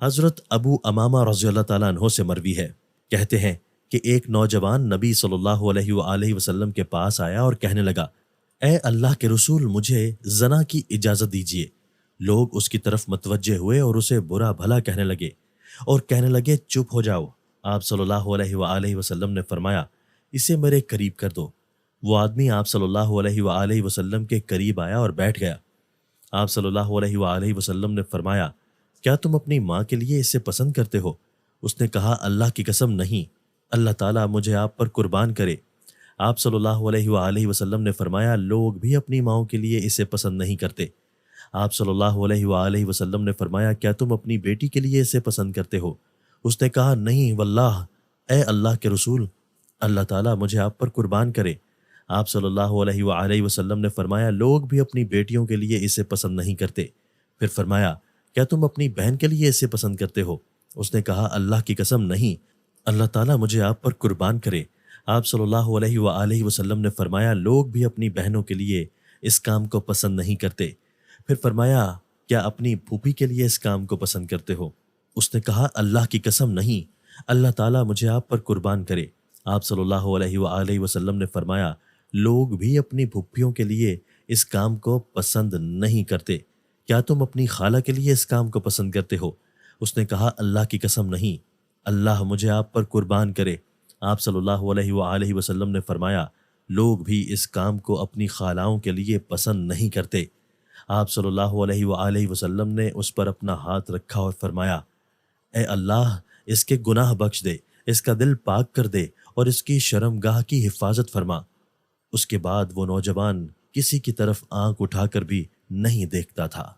حضرت ابو امامہ رضی اللہ تعالیٰ عنہ سے مروی ہے، کہتے ہیں کہ ایک نوجوان نبی صلی اللہ علیہ وآلہ وسلم کے پاس آیا اور کہنے لگا، اے اللہ کے رسول، مجھے زنا کی اجازت دیجیے۔ لوگ اس کی طرف متوجہ ہوئے اور اسے برا بھلا کہنے لگے اور کہنے لگے چپ ہو جاؤ۔ آپ صلی اللہ علیہ وآلہ وسلم نے فرمایا، اسے میرے قریب کر دو۔ وہ آدمی آپ صلی اللہ علیہ وآلہ وسلم کے قریب آیا اور بیٹھ گیا۔ آپ صلی اللہ علیہ وآلہ وسلم نے فرمایا، کیا تم اپنی ماں کے لیے اسے پسند کرتے ہو؟ اس نے کہا، اللہ کی قسم نہیں، اللہ تعالیٰ مجھے آپ پر قربان کرے۔ آپ صلی اللہ علیہ وآلہ وسلم نے فرمایا، لوگ بھی اپنی ماؤں کے لیے اسے پسند نہیں کرتے۔ آپ صلی اللہ علیہ وآلہ وسلم نے فرمایا، کیا تم اپنی بیٹی کے لیے اسے پسند کرتے ہو؟ اس نے کہا، نہیں واللہ، اے اللہ کے رسول، اللہ تعالیٰ مجھے آپ پر قربان کرے۔ آپ صلی اللہ علیہ وآلہ وسلم نے فرمایا، لوگ بھی اپنی بیٹیوں کے لیے اسے پسند نہیں کرتے۔ پھر فرمایا، کیا تم اپنی بہن کے لیے اسے پسند کرتے ہو؟ اس نے کہا، اللہ کی قسم نہیں، اللہ تعالیٰ مجھے آپ پر قربان کرے۔ آپ صلی اللہ علیہ وآلہ وسلم نے فرمایا، لوگ بھی اپنی بہنوں کے لیے اس کام کو پسند نہیں کرتے۔ پھر فرمایا، کیا اپنی پھوپھی کے لیے اس کام کو پسند کرتے ہو؟ اس نے کہا، اللہ کی قسم نہیں، اللہ تعالیٰ مجھے آپ پر قربان کرے۔ آپ صلی اللہ علیہ وآلہ وسلم نے فرمایا، لوگ بھی اپنی پھوپھیوں کے لیے اس کام کو پسند نہیں کرتے۔ کیا تم اپنی خالہ کے لیے اس کام کو پسند کرتے ہو؟ اس نے کہا، اللہ کی قسم نہیں، اللہ مجھے آپ پر قربان کرے۔ آپ صلی اللہ علیہ وآلہ وسلم نے فرمایا، لوگ بھی اس کام کو اپنی خالاؤں کے لیے پسند نہیں کرتے۔ آپ صلی اللہ علیہ وآلہ وسلم نے اس پر اپنا ہاتھ رکھا اور فرمایا، اے اللہ، اس کے گناہ بخش دے، اس کا دل پاک کر دے اور اس کی شرمگاہ کی حفاظت فرما۔ اس کے بعد وہ نوجوان کسی کی طرف آنکھ اٹھا کر بھی نہیں دیکھتا تھا۔